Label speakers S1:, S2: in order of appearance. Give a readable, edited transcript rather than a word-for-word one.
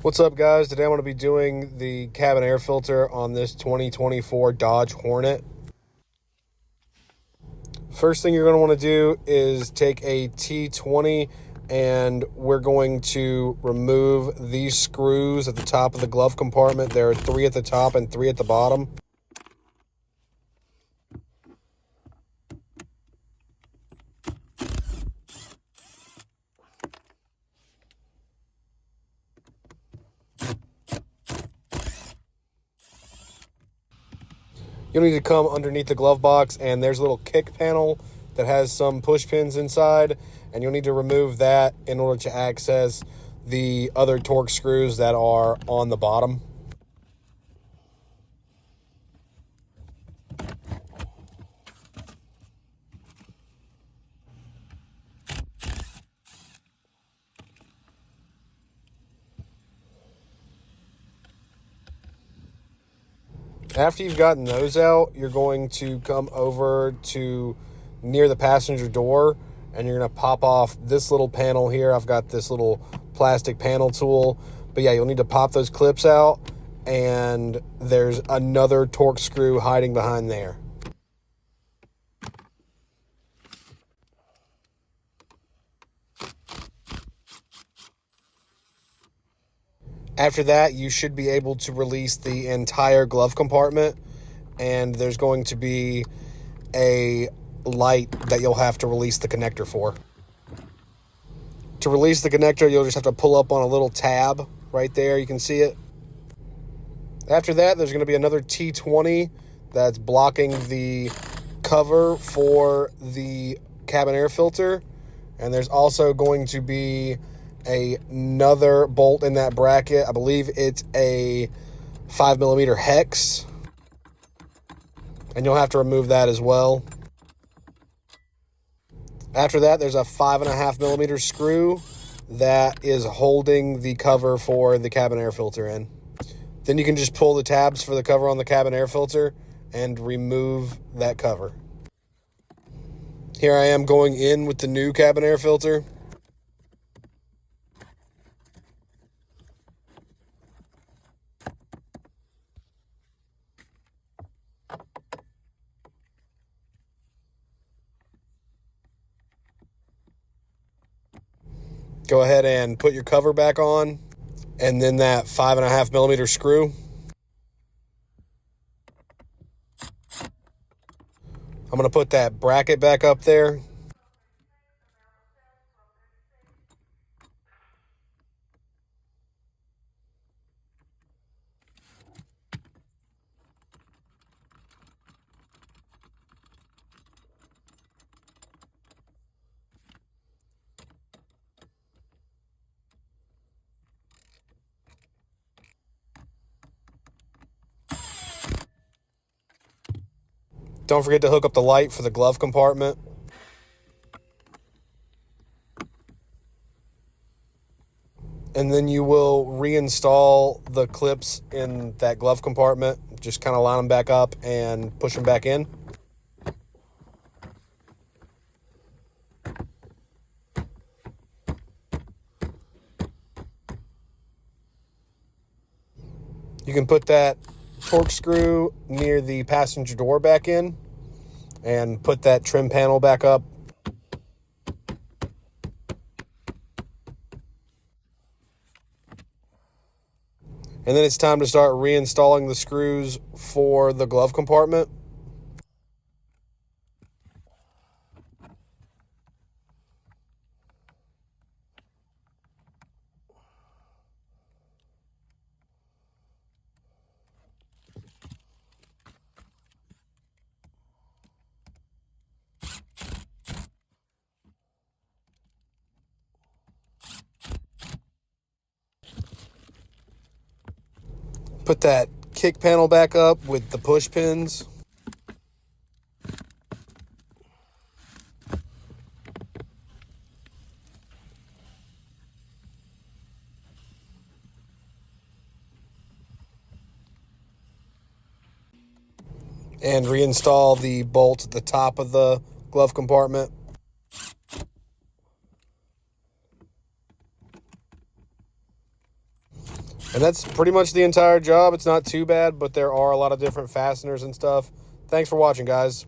S1: What's up, guys? Today I'm going to be doing the cabin air filter on this 2024 Dodge Hornet. First thing you're going to want to do is take a T20 and we're going to remove these screws at the top of the glove compartment. There are 3 at the top and 3 at the bottom. You'll need to come underneath the glove box, and there's a little kick panel that has some push pins inside, and you'll need to remove that in order to access the other torque screws that are on the bottom. After you've gotten those out, you're going to come over to near the passenger door, and you're going to pop off this little panel here. I've got this little plastic panel tool. But yeah, you'll need to pop those clips out, and there's another torque screw hiding behind there. After that, you should be able to release the entire glove compartment, and there's going to be a light that you'll have to release the connector for. To release the connector, you'll just have to pull up on a little tab right there. You can see it. After that, there's going to be another T20 that's blocking the cover for the cabin air filter, and there's also going to be another bolt in that bracket. I believe it's a 5mm hex, and you'll have to remove that as well. After that, there's a 5.5mm screw that is holding the cover for the cabin air filter in. Then you can just pull the tabs for the cover on the cabin air filter and remove that cover. Here I am going in with the new cabin air filter. Go ahead and put your cover back on, and then that 5.5mm screw. I'm going to put that bracket back up there. Don't forget to hook up the light for the glove compartment. And then you will reinstall the clips in that glove compartment. Just kind of line them back up and push them back in. You can put that torque screw near the passenger door back in and put that trim panel back up. And then it's time to start reinstalling the screws for the glove compartment. Put that kick panel back up with the push pins. And reinstall the bolt at the top of the glove compartment. And that's pretty much the entire job. It's not too bad, but there are a lot of different fasteners and stuff. Thanks for watching, guys.